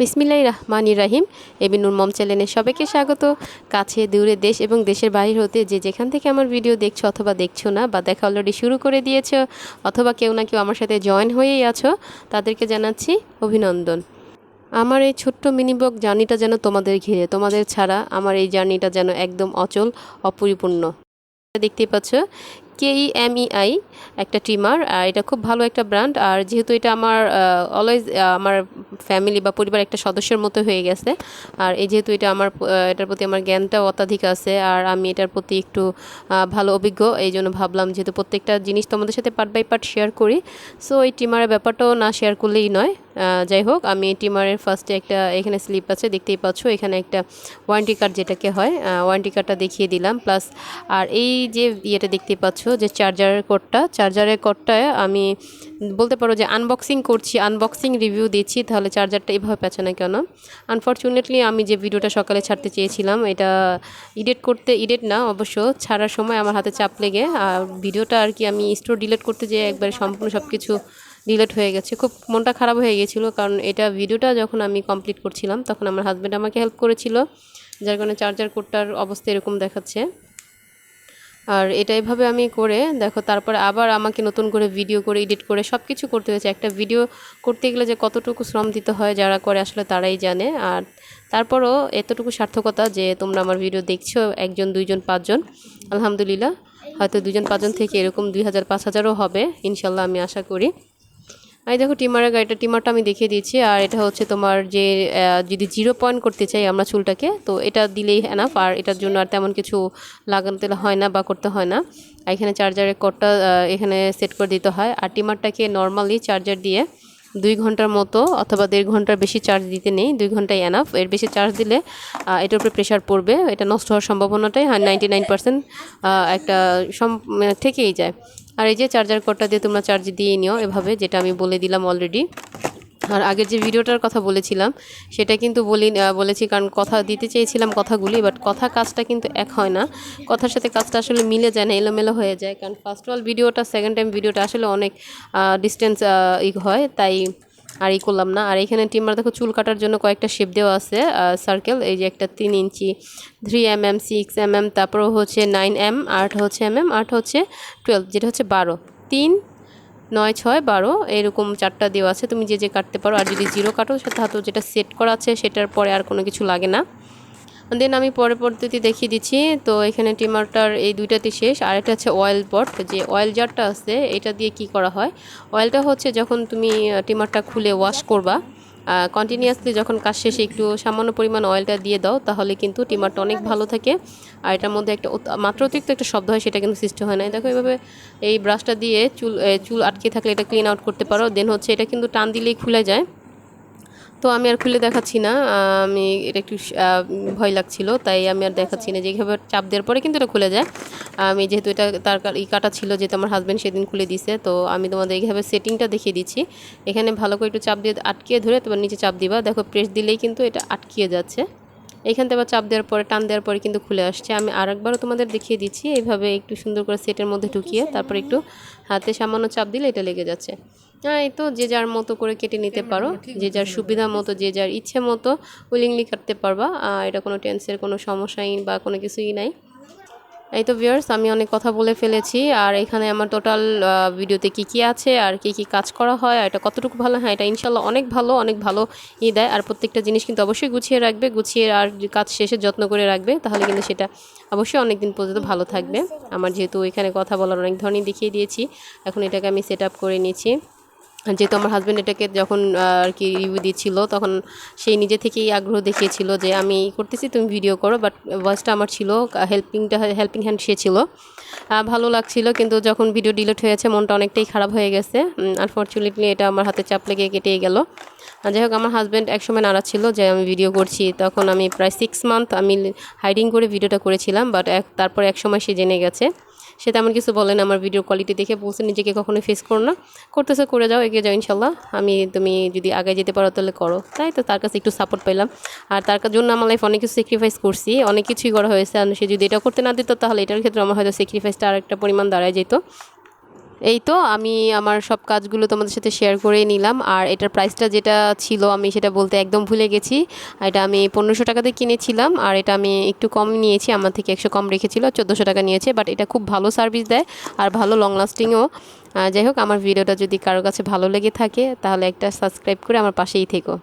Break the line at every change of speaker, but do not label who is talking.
বিসমিল্লাহির রহমানির রহিম। abnoormoms চ্যানেলে সবাইকে স্বাগত। কাছে দূরে দেশ এবং দেশের বাইরে হতে যে যেখান থেকে আমার ভিডিও দেখছো অথবা দেখছো না বা দেখা অলরেডি শুরু করে দিয়েছো অথবা কেউ না কেউ আমার সাথে জয়েন হয়েই আছো, তাদেরকে জানাচ্ছি অভিনন্দন। আমার এই ছোট্ট মিনি ব্লগ জার্নিটা যেন তোমাদের ঘিরে, তোমাদের ছাড়া আমার এই জার্নিটা যেন একদম অচল অপরিপূর্ণ। দেখতেই পাচ্ছ কেইএমই একটা ট্রিমার, আর এটা খুব ভালো একটা ব্র্যান্ড। আর যেহেতু এটা আমার অলওয়েজ আমার ফ্যামিলি বা পরিবার একটা সদস্যের মতো হয়ে গেছে, আর এই যেহেতু এটা আমার এটার প্রতি আমার জ্ঞানটাও অত্যাধিক আছে আর আমি এটার প্রতি একটু ভালো অভিজ্ঞ, এই জন্য ভাবলাম যেহেতু প্রত্যেকটা জিনিস তোমাদের সাথে পার্ট বাই পার্ট শেয়ার করি, সো এই ট্রিমারের ব্যাপারটাও না শেয়ার করলেই নয়। যাই হোক, আমি ট্রিমারের ফার্স্টে একটা এখানে স্লিপ আছে দেখতেই পাচ্ছ, এখানে একটা ওয়ারেন্টি কার্ড যেটাকে হয় ওয়ারেন্টি কার্ডটা দেখিয়ে দিলাম, প্লাস আর এই যে ইয়েটা দেখতেই পাচ্ছ যে চার্জারের কোডটায় আমি বলতে পারো যে আনবক্সিং করছি, আনবক্সিং রিভিউ দিচ্ছি। তাহলে চার্জারটা এইভাবে পেঁচে না কেন? আনফর্চুনেটলি আমি যে ভিডিওটা সকালে ছাড়তে চেয়েছিলাম এটা এডিট না অবশ্য, ছাড়ার সময় আমার হাতে চাপ লেগে ভিডিওটা আর কি আমি স্টোর ডিলিট করতে যেয়ে একবারে সম্পূর্ণ সব কিছু ডিলিট হয়ে গেছে। খুব মনটা খারাপ হয়ে গেছিলো, কারণ এটা ভিডিওটা যখন আমি কমপ্লিট করছিলাম তখন আমার হাজব্যান্ড আমাকে হেল্প করেছিল, যার কারণে চার্জার কোডটার অবস্থা এরকম দেখাচ্ছে। আর এটা এভাবে আমি করে দেখো, তারপরে আবার আমাকে নতুন করে ভিডিও করে এডিট করে সব কিছু করতে হয়েছে। একটা ভিডিও করতে গেলে যে কতটুকু শ্রম দিতে হয় যারা করে আসলে তারাই জানে। আর তারপরও এতটুকু সার্থকতা যে তোমরা আমার ভিডিও দেখছো, একজন, দুইজন, পাঁচজন, আলহামদুলিল্লাহ হয়তো 2-5 জন থেকে এরকম 2000-5000ও হবে ইনশাল্লাহ, আমি আশা করি। এই দেখো টিমারটা আমি দেখিয়ে দিয়েছি। আর এটা হচ্ছে তোমার যে যদি 0 পয়েন্ট করতে চাই আমরা চুলটাকে, তো এটা দিলেই এনাফ, আর এটার জন্য আর তেমন কিছু লাগাতে হয় না বা করতে হয় না। এখানে চার্জারের কোডটা এখানে সেট করে দিতে হয়। আর টিমারটাকে নর্মালি চার্জার দিয়ে 2 ঘন্টার মতো অথবা 1.5 ঘন্টার বেশি চার্জ দিতে নেই, 2 ঘন্টাই এনাফ। এর বেশি চার্জ দিলে এটার উপরে প্রেশার পড়বে, এটা নষ্ট হওয়ার সম্ভাবনাটাই 99% একটা থেকেই যায়। আর এই যে চার্জার কোডটা দিয়ে তোমরা চার্জ দিয়ে নিও এভাবে, যেটা আমি বলে দিলাম অলরেডি। আর আগের যে ভিডিওটার কথা বলেছিলাম সেটা কিন্তু বলেছি, কারণ কথা দিতে চেয়েছিলাম কথাগুলি, বাট কথা কাজটা কিন্তু এক হয় না, কথার সাথে কাজটা আসলে মিলে যায় না, এলোমেলো হয়ে যায়। কারণ ফার্স্ট অল ভিডিওটা, সেকেন্ড টাইম ভিডিওটা আসলে অনেক ডিস্টেন্স হয়, তাই আর করলাম না। আর এখানে টিমার দেখো চুল কাটার জন্য কয়েকটা শেপ দেওয়া আছে সার্কেল, এই যে একটা 3 ইঞ্চি, 3 mm, 6 mm, তারপরও হচ্ছে 9 mm, 8 হচ্ছে mm, 8 হচ্ছে 12, যেটা হচ্ছে 12, 3, 9, 6, 12 এরকম 4টা দেওয়া আছে, তুমি যে কাটতে পারো। আর যদি 0 কাটো সেটা যেটা সেট করা আছে সেটার পরে আর কোনো কিছু লাগে না। দেন আমি পরের পদ্ধতি দেখিয়ে দিচ্ছি। তো এখানে ট্রিমারটার এই 2টাতে শেষ। আর এটা হচ্ছে অয়েল পট, যে অয়েল জারটা আছে এটা দিয়ে কি করা হয়। অয়েলটা হচ্ছে যখন তুমি ট্রিমারটা খুলে ওয়াশ করবা, কন্টিনিউয়াসলি যখন কাজ শেষে একটু সামান্য পরিমাণ অয়েলটা দিয়ে দাও, তাহলে কিন্তু ট্রিমারটা অনেক ভালো থাকে। আর এটার মধ্যে একটা মাত্রাতিরিক্ত একটা শব্দ হয়, সেটা কিন্তু সৃষ্টি হয় না। দেখো এইভাবে এই ব্রাশটা দিয়ে চুল আটকে থাকলে এটা ক্লিন আউট করতে পারো। দেন হচ্ছে এটা কিন্তু টান দিলেই খুলে যায়, তো আমি আর খুলে দেখাচ্ছি না, আমি এটা একটু ভয় লাগছিল তাই আমি আর দেখাচ্ছি না। যেভাবে চাপ দেওয়ার পরে কিন্তু এটা খুলে যায়। আমি যেহেতু এটা তার কাটা ছিল, যেহেতু আমার হাজব্যান্ড সেদিন খুলে দিছে, তো আমি তোমাদের এইভাবে সেটিংটা দেখিয়ে দিচ্ছি। এখানে ভালো করে একটু চাপ দিয়ে আটকিয়ে ধরে তোমার নিচে চাপ দিবা, দেখো প্রেস দিলেই কিন্তু এটা আটকিয়ে যাচ্ছে। এইখান থেকে আবার চাপ দেওয়ার পরে টান দেওয়ার পরে কিন্তু খুলে আসছে। আমি আরেকবারও তোমাদের দেখিয়ে দিচ্ছি, এইভাবে একটু সুন্দর করে সেটের মধ্যে ঢুকিয়ে তারপর একটু হাতে সামান্য চাপ দিলে এটা লেগে যাচ্ছে। এই তো যে যার মতো করে কেটে নিতে পারো, যে যার সুবিধা মতো, যে যার ইচ্ছে মতো উইলিংলি কাটতে পারবা। এটা কোনো টেন্সের কোনো সমস্যাই বা কোনো কিছুই নাই। এই তো ভিউয়ার্স, আমি অনেক কথা বলে ফেলেছি। আর এখানে আমার টোটাল ভিডিওতে কি আছে আর কি কাজ করা হয়, আর এটা কতটুকু ভালো, হ্যাঁ এটা ইনশাল্লাহ অনেক ভালো দেয়। আর প্রত্যেকটা জিনিস কিন্তু অবশ্যই গুছিয়ে রাখবে, আর কাজ শেষে যত্ন করে রাখবে, তাহলে কিন্তু সেটা অবশ্যই অনেক দিন পর্যন্ত ভালো থাকবে। আমার যেহেতু এখানে কথা বলার অনেক ধরনের দেখিয়ে দিয়েছি, এখন এটাকে আমি সেট আপ করে নিয়েছি। যেহেতু আমার হাজব্যান্ড এটাকে যখন আর কি রিভিউ দিচ্ছিল, তখন সেই নিজে থেকেই আগ্রহ দেখিয়েছিল যে আমি করতেছি, তুমি ভিডিও করো, বাট ভয়েসটা আমার ছিল, হেল্পিং হ্যান্ড সে ছিল। ভালো লাগছিল, কিন্তু যখন ভিডিও ডিলিট হয়েছে মনটা অনেকটাই খারাপ হয়ে গেছে। আনফর্চুনেটলি এটা আমার হাতে চাপ লেগে কেটেই গেল। যাই হোক, আমার হাজব্যান্ড একসময় নাড়া ছিল যে আমি ভিডিও করছি, তখন আমি প্রায় 6 মান্থ আমি হাইডিং করে ভিডিওটা করেছিলাম, বাট তারপর এক সময় সে জেনে গেছে। সে তেমন কিছু বলেন, আমার ভিডিওর কোয়ালিটি দেখে বলছে নিজেকে কখনোই ফেস করো না, করতেছে করে যাও, এগিয়ে যাও ইনশাল্লাহ, তুমি যদি আগে যেতে পারো তাহলে করো। তাই তো তার কাছে একটু সাপোর্ট পেলাম। আর তার জন্য আমার লাইফ অনেক কিছু স্যাক্রিফাইস করছি, অনেক কিছুই করা হয়েছে। আর সে যদি এটা করতে না দিত তাহলে এটার ক্ষেত্রে আমার হয়তো স্যাক্রিফাইসটা আর একটা পরিমাণ দাঁড়ায় যেত। এই তো আমি আমার সব কাজগুলো তোমাদের সাথে শেয়ার করে নিলাম। আর এটার প্রাইসটা যেটা ছিল আমি সেটা বলতে একদম ভুলে গেছি। এটা আমি 1500 টাকাতে কিনেছিলাম, আর এটা আমি একটু কম নিয়েছি, আমার থেকে 100 কম রেখেছিল, 1400 টাকা নিয়েছে। বাট এটা খুব ভালো সার্ভিস দেয় আর ভালো লং লাস্টিংও। যাই হোক, আমার ভিডিওটা যদি কারো কাছে ভালো লেগে থাকে তাহলে একটা সাবস্ক্রাইব করে আমার পাশেই থেকো।